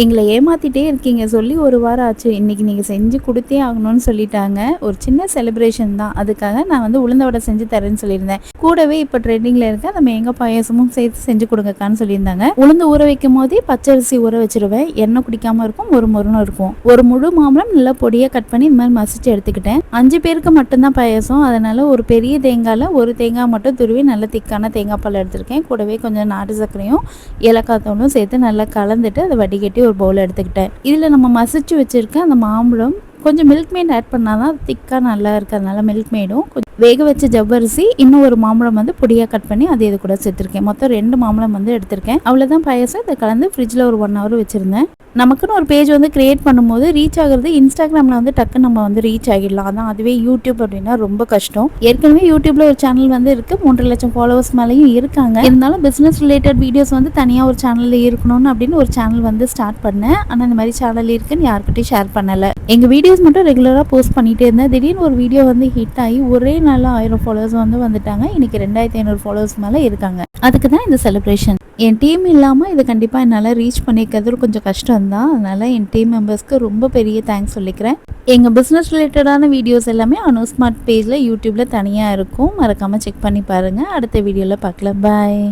எங்களை ஏமாத்திட்டே இருக்கீங்க சொல்லி ஒரு வாரம் ஆச்சு. இன்னைக்கு நீங்கள் செஞ்சு கொடுத்தே ஆகணும்னு சொல்லிட்டாங்க. ஒரு சின்ன செலிப்ரேஷன் தான். அதுக்காக நான் வந்து உளுந்த வடை செஞ்சு தரேன்னு சொல்லியிருந்தேன். கூடவே இப்போ ட்ரெண்டிங்கில் இருக்க அந்த மேங்காய் பாயாசமும் சேர்த்து செஞ்சு கொடுங்கக்கான்னு சொல்லியிருந்தாங்க. உளுந்து ஊற வைக்கும் போதே பச்சரிசி ஊற வச்சிருவேன். எண்ணெய் குடிக்காமல் இருக்கும், ஒரு முருணும் இருக்கும். ஒரு முழு மாம்பழம் நல்லா பொடியாக கட் பண்ணி இந்த மாதிரி மசிச்சு எடுத்துக்கிட்டேன். 5 பேருக்கு மட்டும்தான் பாயாசம். அதனால ஒரு பெரிய தேங்காயில் ஒரு தேங்காய் மட்டும் துருவி நல்ல திக்கான தேங்காய் பால் எடுத்திருக்கேன். கூடவே கொஞ்சம் நாட்டு சர்க்கரையும் ஏலக்காய் தூளும் சேர்த்து நல்லா கலந்துட்டு அதை வடிகட்டி ஒரு பவுல் எடுத்துக்கிட்டேன். இதில் நம்ம மசிச்சு வச்சிருக்க அந்த மாம்பழம் கொஞ்சம் மில்க் மேட் ஆட் பண்ணாதான் திக்காக நல்லா இருக்குது. அதனால மில்க் மேடும் கொஞ்சம் வேக வச்ச ஜவ்வரிசி இன்னும் ஒரு மாம்பழம் வந்து பொடியாக கட் பண்ணி அது இது கூட சேர்த்துருக்கேன். மொத்தம் 2 மாம்பழம் வந்து எடுத்திருக்கேன். அவ்வளோதான் பாயாசம். இதை கலந்து ஃப்ரிட்ஜில் ஒரு 1 hour வச்சுருந்தேன். நமக்குன்னு ஒரு பேஜ் வந்து கிரியேட் பண்ணும்போது ரீச் ஆகுறது இன்ஸ்டாகிராமில் வந்து டக்குன்னு நம்ம வந்து ரீச் ஆகிடலாம். அதான் அதுவே யூடியூப் அப்படின்னா ரொம்ப கஷ்டம். ஏற்கனவே யூடியூப்ல ஒரு சேனல் வந்து இருக்குது. 3.5 லட்சம் ஃபாலோவர்ஸ் மேலேயும் இருக்காங்க. இருந்தாலும் பிஸ்னஸ் ரிலேட்டட் வீடியோஸ் வந்து தனியாக ஒரு சேனலில் இருக்கணும்னு அப்படின்னு ஒரு சேனல் வந்து ஸ்டார்ட் பண்ணேன். ஆனால் இந்த மாதிரி சேனல் இருக்குன்னு யார்கிட்டையும் ஷேர் பண்ணலை. எங்கள் வீடியோஸ் மட்டும் ரெகுலராக போஸ்ட் பண்ணிகிட்டே இருந்தேன். திடீர்னு ஒரு வீடியோ வந்து ஹிட் ஆகி ஒரே நாளில் 1000 ஃபாலோவர்ஸ் வந்து வந்துட்டாங்க. இன்னைக்கு 2500 ஃபாலோவர்ஸ் மேலே இருக்காங்க. அதுக்கு தான் இந்த செலிப்ரேஷன். என் டீம் இல்லாமல் இதை கண்டிப்பாக என்னால் ரீச் பண்ணிக்கிறது கொஞ்சம் கஷ்டம் தான். அதனால் என் டீம் மெம்பர்ஸ்க்கு ரொம்ப பெரிய தேங்க்ஸ் சொல்லிக்கிறேன். எங்கள் பிஸ்னஸ் ரிலேட்டடான வீடியோஸ் எல்லாமே அனு ஸ்மார்ட் பேஜில் யூடியூப்பில் தனியாக இருக்கும். மறக்காமல் செக் பண்ணி பாருங்கள். அடுத்த வீடியோவில் பார்க்கலாம். பாய்.